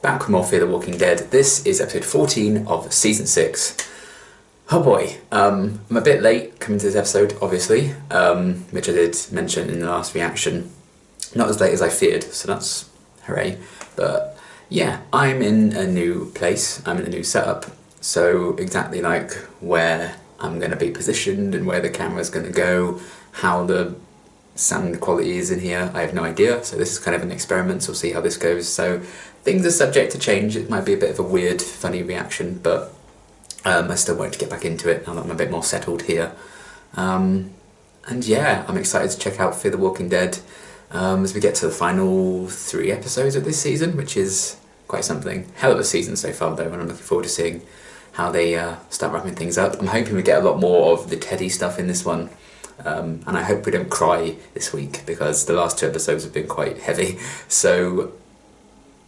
Back with more Fear the Walking Dead. This is episode 14 of season 6. Oh boy, I'm a bit late coming to this episode, obviously, which I did mention in the last reaction. Not as late as I feared, so that's hooray. But yeah, I'm in a new place, I'm in a new setup, so exactly like where I'm going to be positioned and where the camera's going to go, how the sound quality is in here, I have no idea, so this is kind of an experiment, so we'll see how this goes. So things are subject to change, it might be a bit of a weird, funny reaction, but I still want to get back into it now that I'm a bit more settled here. And yeah, I'm excited to check out Fear the Walking Dead as we get to the final 3 episodes of this season, which is quite something. Hell of a season so far though, and I'm looking forward to seeing how they start wrapping things up. I'm hoping we get a lot more of the Teddy stuff in this one. And I hope we don't cry this week, because the last 2 episodes have been quite heavy. So,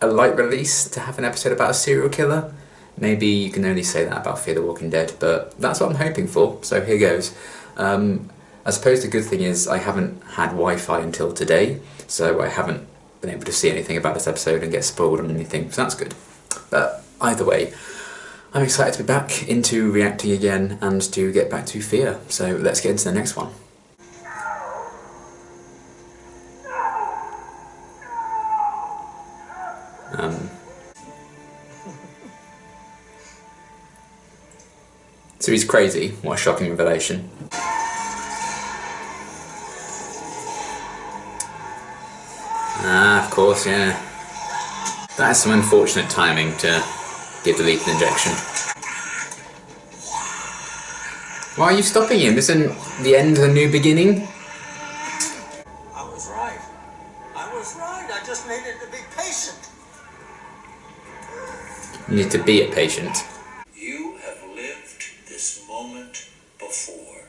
a light release to have an episode about a serial killer? Maybe you can only say that about Fear the Walking Dead, but that's what I'm hoping for, so here goes. I suppose the good thing is I haven't had Wi-Fi until today, so I haven't been able to see anything about this episode and get spoiled on anything, so that's good. But either way, I'm excited to be back into reacting again and to get back to Fear, so let's get into the next one. So he's crazy, what a shocking revelation. Ah, of course, yeah. That is some unfortunate timing to give the lethal injection. Why are you stopping him? Isn't the end the new beginning? I was right. I just needed to be patient. You need to be a patient. You have lived this moment before.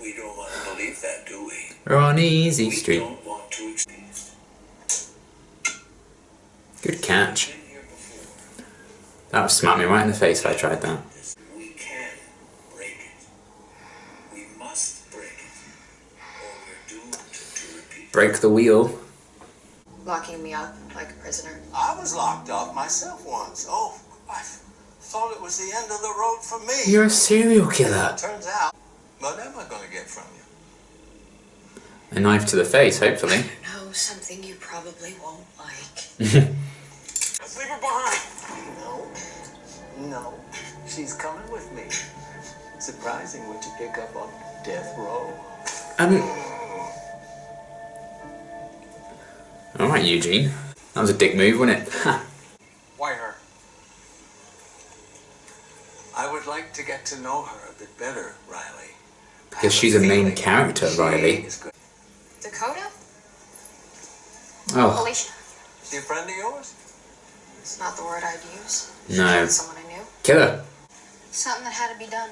We don't want to believe that, do we? We're on Easy Street. We don't want to experience. Good catch. That would smack me right in the face if I tried that. We can break it. We must break it, or we're doomed to repeat. Break the wheel. Locking me up like a prisoner. I was locked up myself once. Oh, I thought it was the end of the road for me. You're a serial killer. Turns out, what am I going to get from you? A knife to the face, hopefully. I know something you probably won't like. Let's leave her behind. No, she's coming with me. Surprising what you pick up on death row. Alright, Eugene. That was a dick move, wasn't it? Why her? I would like to get to know her a bit better, Riley. Because she's a main character, Riley. Dakota? Oh, Alicia? She a friend of yours? It's not the word I'd use. She No. killed someone I knew. killer. Something that had to be done.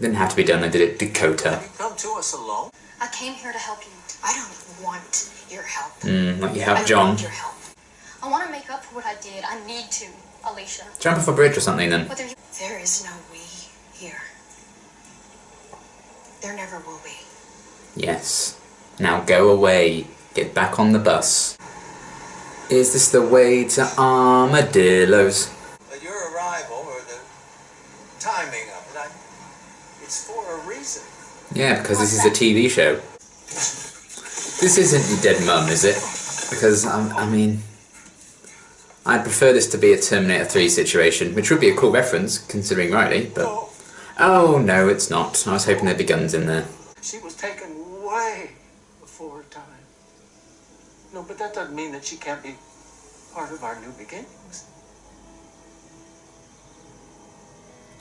Didn't have to be done, I did it. Dakota. Have you come to us alone? I came here to help you. I don't want your help. Like you helped I John. need your help. I want to make up for what I did. I need to, Alicia. Jump off a bridge or something then. But there is no we here. There never will be. Yes. Now go away. Get back on the bus. Is this the way to Armadillos? Your arrival, or the timing of it, it's for a reason. Yeah, because this is a TV show. This isn't your dead mum, is it? Because, I mean, I'd prefer this to be a Terminator 3 situation, which would be a cool reference, considering Riley, but... Oh, no, it's not. I was hoping there'd be guns in there. She was taken way before her time. No, but that doesn't mean that she can't be part of our new beginnings.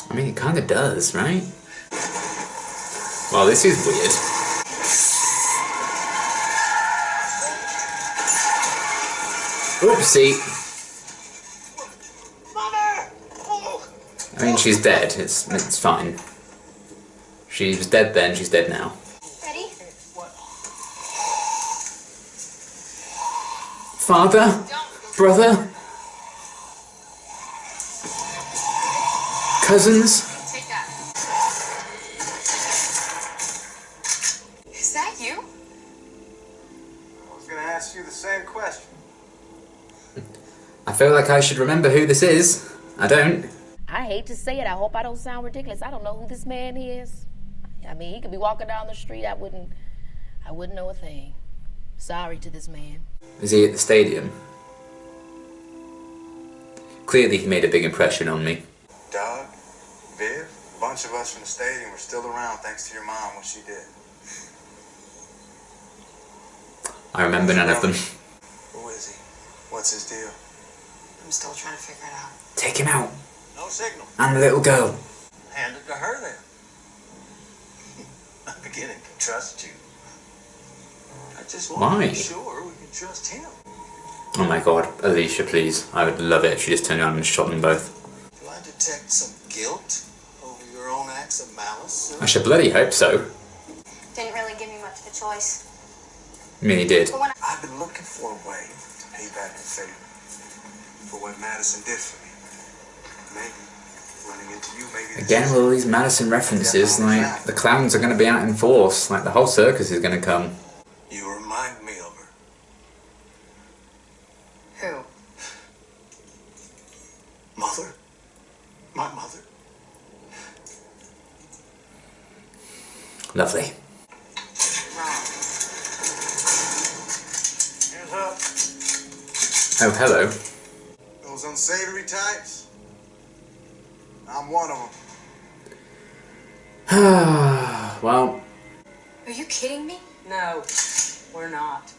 I mean, it kind of does, right? Well, this is weird. Oopsie. Mother! Oh. I mean, she's dead. It's fine. She was dead then, she's dead now. Ready? What? Father? Brother? Cousins? Take that. Is that you? I was going to ask you the same question. I I feel like I should remember who this is. I don't. I hate to say it. I hope I don't sound ridiculous. I don't know who this man is. I mean, he could be walking down the street. I wouldn't know a thing. Sorry to this man. Is he at the stadium? Clearly he made a big impression on me. Doug, Viv, a bunch of us from the stadium were still around thanks to your mom, what she did. I remember none of them. Who is he? What's his deal? I'm still trying to figure it out. Take him out. No signal. And the little girl. Hand it to her then. I'm beginning to trust you. I just want Why? to be sure we can trust him. Oh my god, Alicia, please. I would love it if she just turned around and shot them both. Do I detect some guilt over your own acts of malice? I should bloody hope so. Didn't really give me much of a choice. I mean, he did. But when I've been looking for a way to pay back the favor for what Madison did for me. Maybe running into you, maybe... Again, with all these Madison references, like, the clowns are going to be out in force. Like, the whole circus is going to come. You remind me of her. Who? Mother? My mother? Lovely. Wrong. Hands up. Oh, hello. Those unsavory types? I'm one of them. Well, Are you kidding me? No, we're not.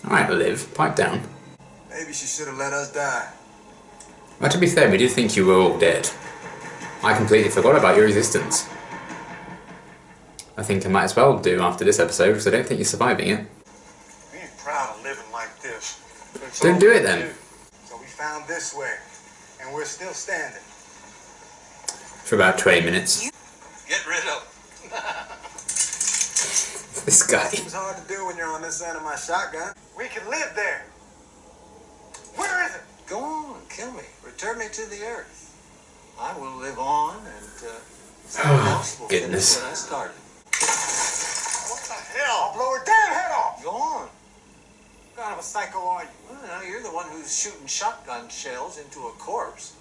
alright, Liv, pipe down. Maybe she should have let us die. Well, to be fair, we did think you were all dead. I completely forgot about your existence. I think I might as well do after this episode, because I don't think you're surviving it. We ain't proud of living like this. But it's Don't all do we it then. do. So we found this way, and we're still standing. For about 20 minutes. Get rid of. This guy. Seems hard to do when you're on this end of my shotgun. We can live there. Where is it? Go on, kill me. Return me to the earth. I will live on, and someone else will goodness. finish what I started. What the hell? I'll blow her damn head off. Go on. What kind of a psycho are you? Well, now you're the one who's shooting shotgun shells into a corpse.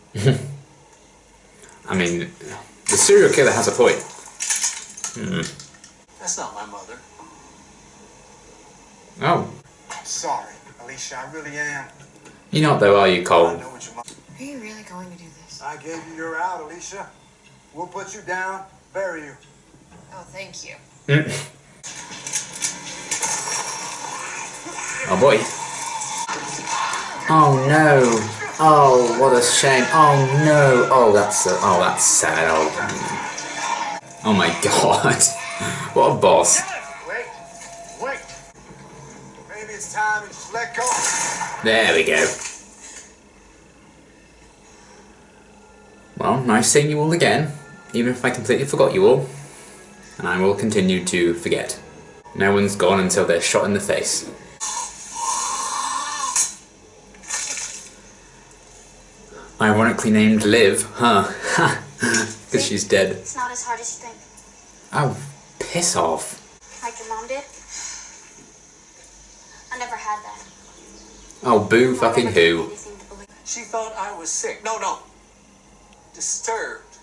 I mean, the serial killer has a point. That's not my mother. Oh. I'm sorry, Alicia. I really am. You're not though, are you, I Cole? know what your mom... Are you really going to do this? I gave you your out, Alicia. We'll put you down, bury you. Oh, thank you. Oh boy. Oh no. Oh, what a shame. Oh no. Oh, that's sad. Oh my god. What a boss. Wait. Maybe it's time to just let go. There we go. Well, nice seeing you all again, even if I completely forgot you all. And I will continue to forget. No one's gone until they're shot in the face. Ironically named Liv, huh? Ha! Because she's dead. It's not as hard as you think. Oh, piss off. Like your mom did. I never had that. Oh, boo Mom fucking never gave me who. anything to believe. She thought I was sick. No. Disturbed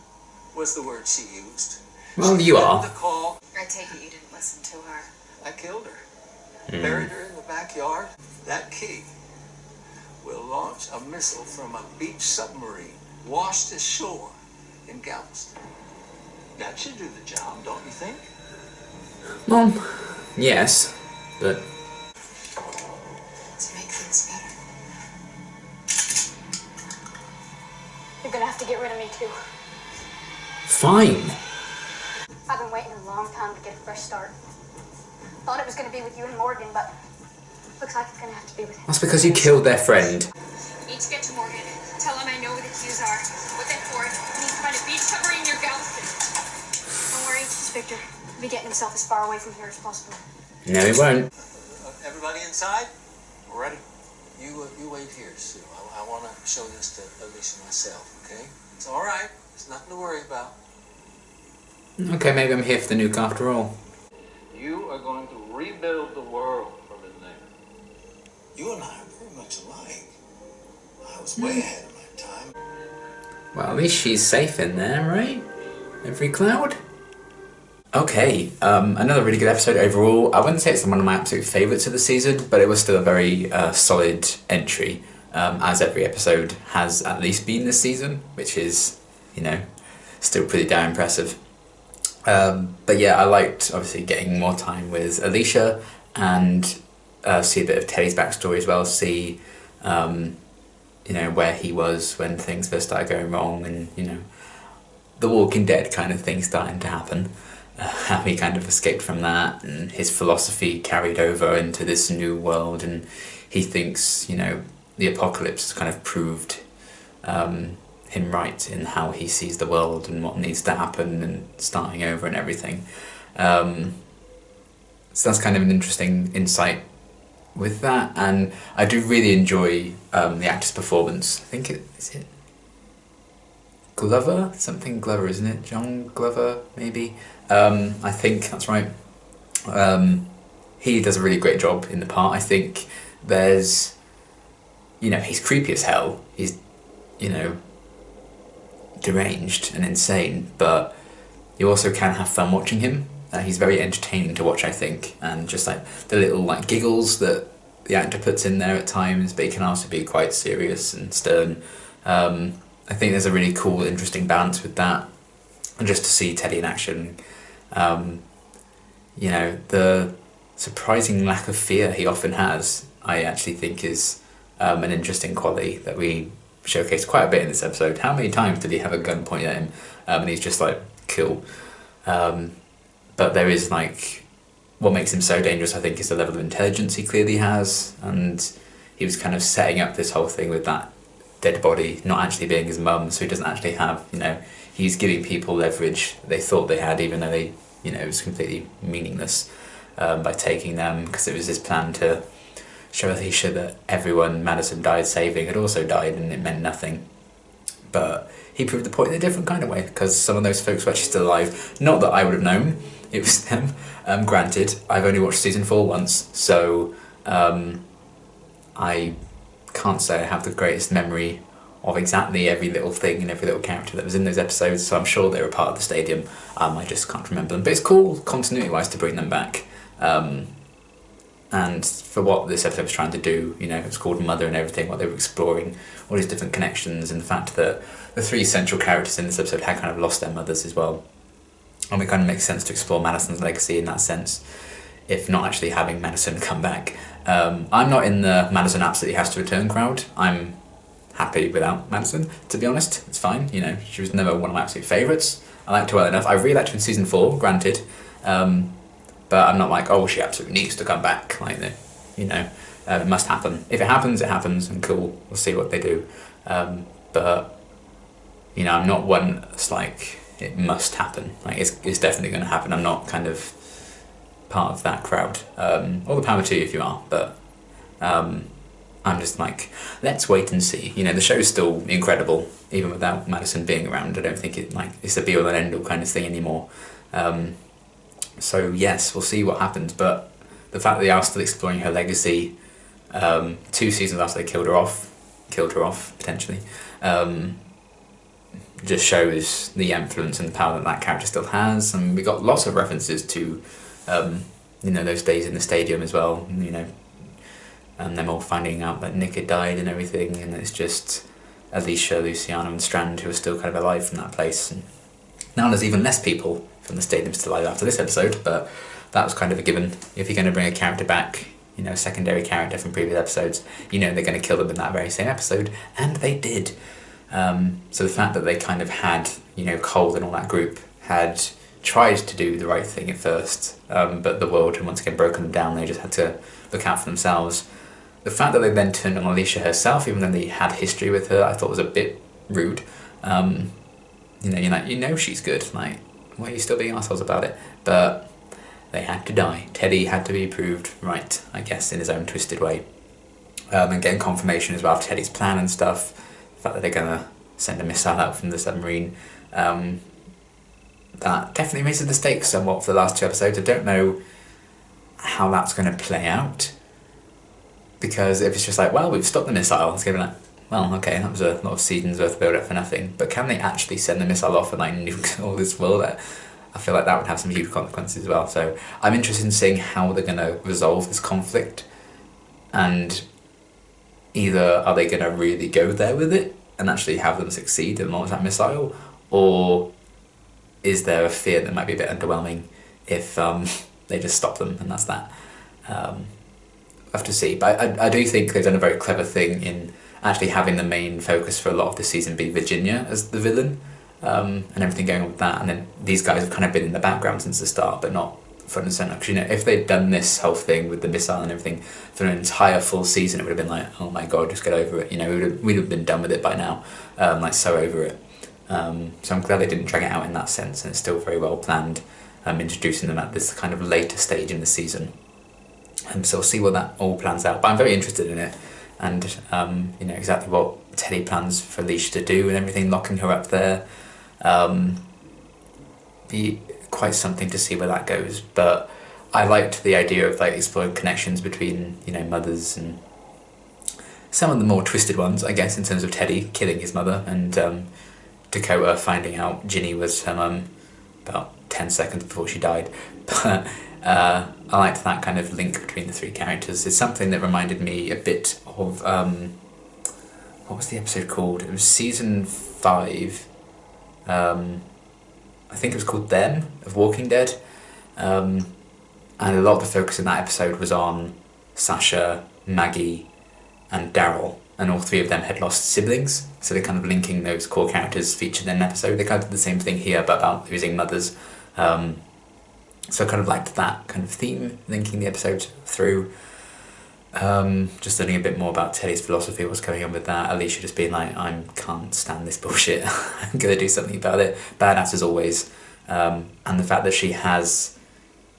was the word she used. Well, She you got are. the call. I take it you didn't listen to her. I killed her. Buried her in the backyard. That key will launch a missile from a beach submarine washed ashore in Galveston. That should do the job, don't you think? Well, yes, but To make things better. You're gonna have to get rid of me too. fine. I've been waiting a long time to get a fresh start. Thought it was gonna be with you and Morgan, but looks like it's gonna have to be with him. That's because you killed their friend. Need to get to Morgan. Tell him I know where the keys are. What they're for. He needs to find a beach submarine near Galveston. Don't worry, it's Victor. He'll be getting himself as far away from here as possible. No, he won't. Everybody inside? We're ready. You wait here, Sue. I want to show this to Alicia myself, okay? It's all right. There's nothing to worry about. Okay, maybe I'm here for the nuke after all. You are going to rebuild the world from in there. You and I are very much alike. I was way ahead of my time. Well, at least she's safe in there, right? Every cloud? Okay, another really good episode overall. I wouldn't say it's one of my absolute favourites of the season, but it was still a very solid entry, as every episode has at least been this season, which is, you know, still pretty damn impressive. But yeah, I liked obviously getting more time with Alicia and see a bit of Teddy's backstory as well, see you know, where he was when things first started going wrong, and, you know, the Walking Dead kind of thing starting to happen. How he kind of escaped from that, and his philosophy carried over into this new world, and he thinks, you know, the apocalypse has kind of proved him right in how he sees the world and what needs to happen and starting over and everything. So that's kind of an interesting insight with that, and I do really enjoy the actor's performance. I think is it Glover? Something Glover, isn't it? John Glover, maybe? I think that's right. He does a really great job in the part. I think there's, you know, he's creepy as hell. He's, you know, deranged and insane, but you also can have fun watching him. He's very entertaining to watch, I think, and just like the little like giggles that the actor puts in there at times, but he can also be quite serious and stern. I think there's a really cool, interesting balance with that, and just to see Teddy in action, you know, the surprising lack of fear he often has, I actually think is an interesting quality that we showcased quite a bit in this episode. How many times did he have a gun pointed at him, and he's just like, cool. But there is like, what makes him so dangerous, I think, is the level of intelligence he clearly has, and he was kind of setting up this whole thing with that dead body not actually being his mum, so he doesn't actually have, you know, he's giving people leverage they thought they had, even though they, you know, it was completely meaningless, by taking them, because it was his plan to show Alicia that everyone Madison died saving had also died, and it meant nothing. But he proved the point in a different kind of way, because some of those folks were actually still alive. Not that I would have known it was them. Granted, I've only watched season 4 once, so I can't say I have the greatest memory of exactly every little thing and every little character that was in those episodes, so I'm sure they were part of the stadium. I just can't remember them, but it's cool continuity-wise to bring them back. And for what this episode was trying to do, you know, it was called Mother and everything, what they were exploring, all these different connections, and the fact that the 3 central characters in this episode had kind of lost their mothers as well. And it kind of makes sense to explore Madison's legacy in that sense, if not actually having Madison come back. I'm not in the Madison absolutely has to return crowd. I'm happy without Madison, to be honest. It's fine, you know, she was never one of my absolute favourites. I liked her well enough. I really liked her in season 4, granted. But I'm not like, oh, she absolutely needs to come back. Like, you know, it must happen. If it happens, and cool. We'll see what they do. But, you know, I'm not one that's like, it must happen. Like, it's definitely going to happen. I'm not kind of part of that crowd. All the power to you if you are, but I'm just like, let's wait and see. You know, the show's still incredible, even without Madison being around. I don't think it's a be-all and end-all kind of thing anymore. So yes, we'll see what happens, but the fact that they are still exploring her legacy, 2 seasons after they killed her off potentially, just shows the influence and the power that character still has. And we got lots of references to, you know, those days in the stadium as well, you know, and them all finding out that Nick had died and everything, and it's just Alicia, Luciano and Strand who are still kind of alive from that place. And now there's even less people from the stadium still alive after this episode, but that was kind of a given. If you're going to bring a character back, you know, a secondary character from previous episodes, you know they're going to kill them in that very same episode, and they did. So the fact that they kind of had, you know, Cole and all that group had tried to do the right thing at first, but the world had once again broken them down, they just had to look out for themselves. The fact that they then turned on Alicia herself, even though they had history with her, I thought was a bit rude. You know, you're like, you know she's good, like, why are you still being assholes about it? But they had to die. Teddy had to be proved right, I guess, in his own twisted way. And getting confirmation as well of Teddy's plan and stuff, the fact that they're going to send a missile out from the submarine, that definitely raises the stakes somewhat for the last 2 episodes. I don't know how that's going to play out, because if it's just like, well, we've stopped the missile, it's going to be like, well, okay, that was a lot of seasons worth of build up for nothing. But can they actually send the missile off and like nuke all this world? I feel like that would have some huge consequences as well. So I'm interested in seeing how they're going to resolve this conflict, and either are they going to really go there with it and actually have them succeed and launch that missile, or is there a fear that might be a bit underwhelming if they just stop them and that's that? We'll have to see. But I do think they've done a very clever thing in actually having the main focus for a lot of the season be Virginia as the villain, and everything going on with that. And then these guys have kind of been in the background since the start, but not front and centre. Because, you know, if they'd done this whole thing with the missile and everything for an entire full season, it would have been like, oh my god, just get over it. You know, we'd have been done with it by now, like so over it. So I'm glad they didn't drag it out in that sense, and it's still very well planned, introducing them at this kind of later stage in the season. So we'll see what that all plans out. But I'm very interested in it, and you know, exactly what Teddy plans for Alicia to do and everything, locking her up there. Be quite something to see where that goes. But I liked the idea of like exploring connections between, you know, mothers, and some of the more twisted ones, I guess, in terms of Teddy killing his mother and Dakota finding out Ginny was her mum about 10 seconds before she died. But I liked that kind of link between the three characters. It's something that reminded me a bit of what was the episode called? It was season 5. I think it was called Them, of Walking Dead. And a lot of the focus in that episode was on Sasha, Maggie, and Daryl. And all three of them had lost siblings. So they're kind of linking those core characters featured in an episode. They kind of did the same thing here, but about losing mothers. So I kind of liked that kind of theme, linking the episode through. Just learning a bit more about Teddy's philosophy, what's going on with that. Alicia just being like, I can't stand this bullshit. I'm going to do something about it. Badass as always. And the fact that she has,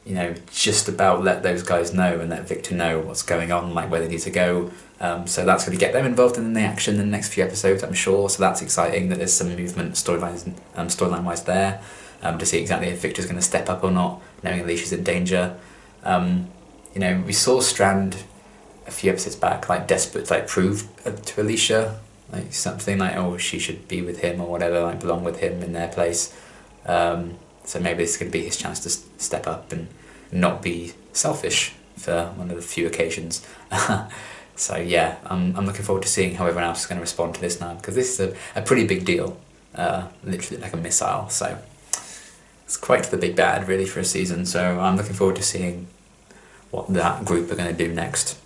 you know, just about let those guys know and let Victor know what's going on, like where they need to go. So that's going to get them involved in the action in the next few episodes, I'm sure. So that's exciting that there's some movement storyline-wise there. To see exactly if Victor's going to step up or not, knowing Alicia's in danger. You know, we saw Strand a few episodes back, like desperate to like prove to Alicia, like something like, oh, she should be with him or whatever, like belong with him in their place. So maybe this could be his chance to step up and not be selfish for one of the few occasions. So yeah, I'm looking forward to seeing how everyone else is going to respond to this now, because this is a pretty big deal, literally like a missile. So it's quite the big bad really for a season. So I'm looking forward to seeing what that group are going to do next.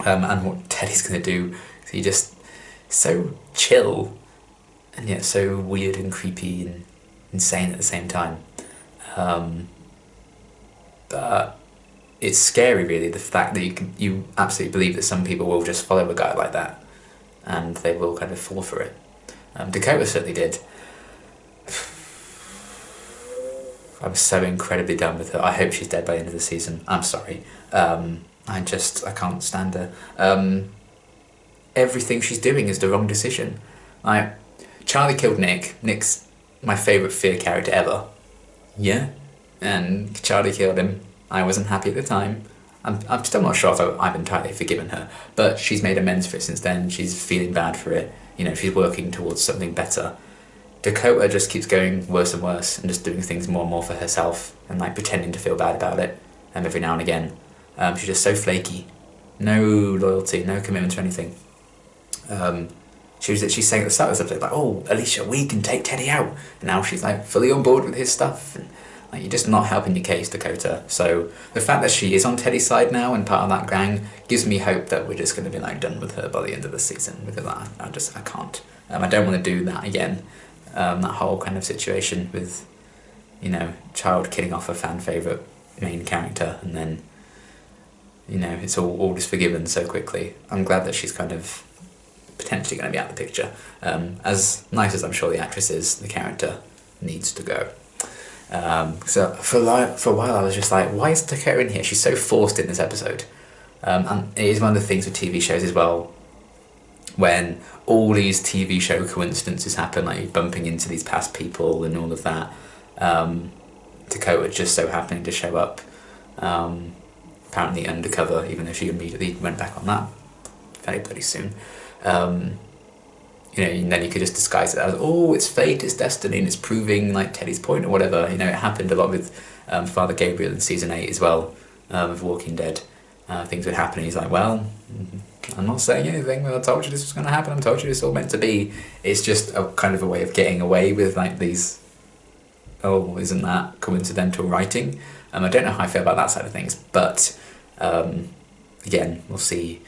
And what Teddy's going to do. He's just so chill and yet so weird and creepy and insane at the same time. But it's scary really, the fact that you absolutely believe that some people will just follow a guy like that and they will kind of fall for it. Dakota certainly did. I'm so incredibly done with her. I hope she's dead by the end of the season. I'm sorry. I can't stand her. Everything she's doing is the wrong decision. Charlie killed Nick. Nick's my favourite Fear character ever. Yeah? And Charlie killed him. I wasn't happy at the time. I'm still not sure if I've entirely forgiven her, but she's made amends for it since then. She's feeling bad for it. You know, she's working towards something better. Dakota just keeps going worse and worse and just doing things more and more for herself and like pretending to feel bad about it every now and again. She's just so flaky. No loyalty, no commitment to anything. She's saying at the start of this episode, like, oh, Alicia, we can take Teddy out. And now she's like fully on board with his stuff. And like, you're just not helping your case, Dakota. So the fact that she is on Teddy's side now and part of that gang gives me hope that we're just going to be like done with her by the end of the season. Because I can't. I don't want to do that again. That whole kind of situation with, you know, child killing off a fan favourite main character and then, you know, it's all just forgiven so quickly. I'm glad that she's kind of potentially going to be out of the picture. As nice as I'm sure the actress is, the character needs to go. So for a while I was just like, why is Dakota in here? She's so forced in this episode. And it is one of the things with TV shows as well, when all these TV show coincidences happen, like bumping into these past people and all of that. Dakota just so happening to show up, apparently undercover, even though she immediately went back on that very soon. you know, and then you could just disguise it as, oh, it's fate, it's destiny, and it's proving like Teddy's point or whatever. You know, it happened a lot with Father Gabriel in season 8 as well, with Walking Dead. Things would happen and he's like, well, I'm not saying anything, I told you this was going to happen, I told you this was all meant to be. It's just a kind of a way of getting away with like these, oh, isn't that coincidental writing? I don't know how I feel about that side of things, but again, we'll see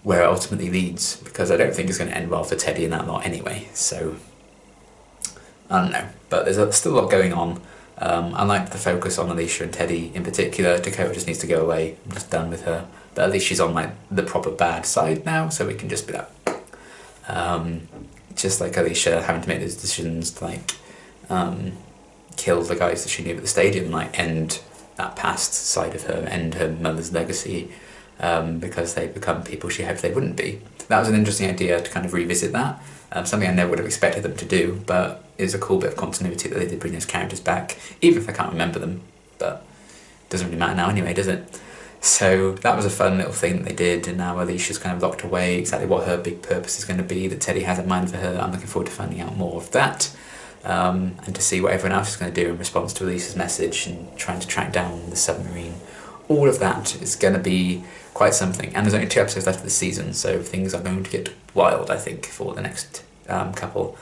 where it ultimately leads, because I don't think it's going to end well for Teddy in that lot anyway, so I don't know, but there's still a lot going on. I like the focus on Alicia and Teddy in particular. Dakota just needs to go away, I'm just done with her, but at least she's on like the proper bad side now, so we can just be like, just like Alicia having to make those decisions to like kill the guys that she knew at the stadium, like end that past side of her, end her mother's legacy, because they become people she hoped they wouldn't be. That was an interesting idea to kind of revisit that, something I never would have expected them to do, but it's a cool bit of continuity that they did bring those characters back, even if I can't remember them, but it doesn't really matter now anyway, does it? So that was a fun little thing that they did, and now Alicia's kind of locked away, exactly what her big purpose is going to be that Teddy has in mind for her. I'm looking forward to finding out more of that, and to see what everyone else is going to do in response to Alicia's message and trying to track down the submarine. All of that is going to be quite something, and there's only 2 episodes left of the season, so things are going to get wild, I think, for the next couple.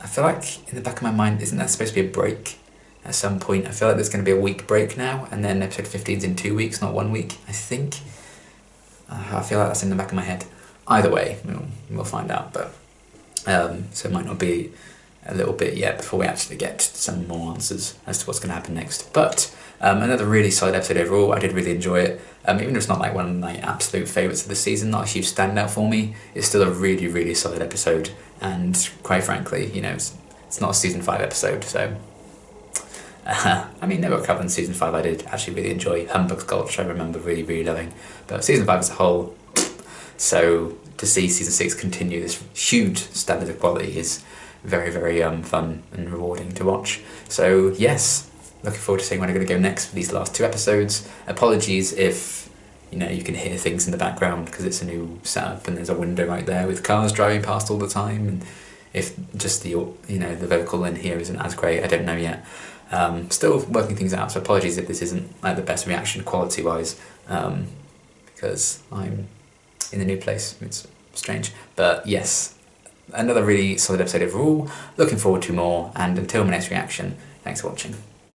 I feel like in the back of my mind, isn't that supposed to be a break at some point? I feel like there's going to be a week break now, and then episode 15's in 2 weeks, not 1 week, I think. I feel like that's in the back of my head. Either way, we'll find out, but so it might not be a little bit yet before we actually get some more answers as to what's going to happen next. But another really solid episode overall. I did really enjoy it. Even if it's not like one of my absolute favourites of the season, not a huge standout for me, it's still a really, really solid episode. And quite frankly, you know, it's not a season 5 episode, so I mean, Network Cover in season 5 I did actually really enjoy. Humbug Gulch I remember really, really loving, but season 5 as a whole, so to see season 6 continue this huge standard of quality is very, very fun and rewarding to watch. So yes, looking forward to seeing where I'm going to go next for these last 2 episodes. Apologies if, you know, you can hear things in the background because it's a new setup and there's a window right there with cars driving past all the time, and if just the, you know, the vocal in here isn't as great, I don't know yet. Still working things out, so apologies if this isn't like the best reaction quality wise, because I'm in a new place. It's strange, but yes, another really solid episode overall. Looking forward to more, and until my next reaction, thanks for watching.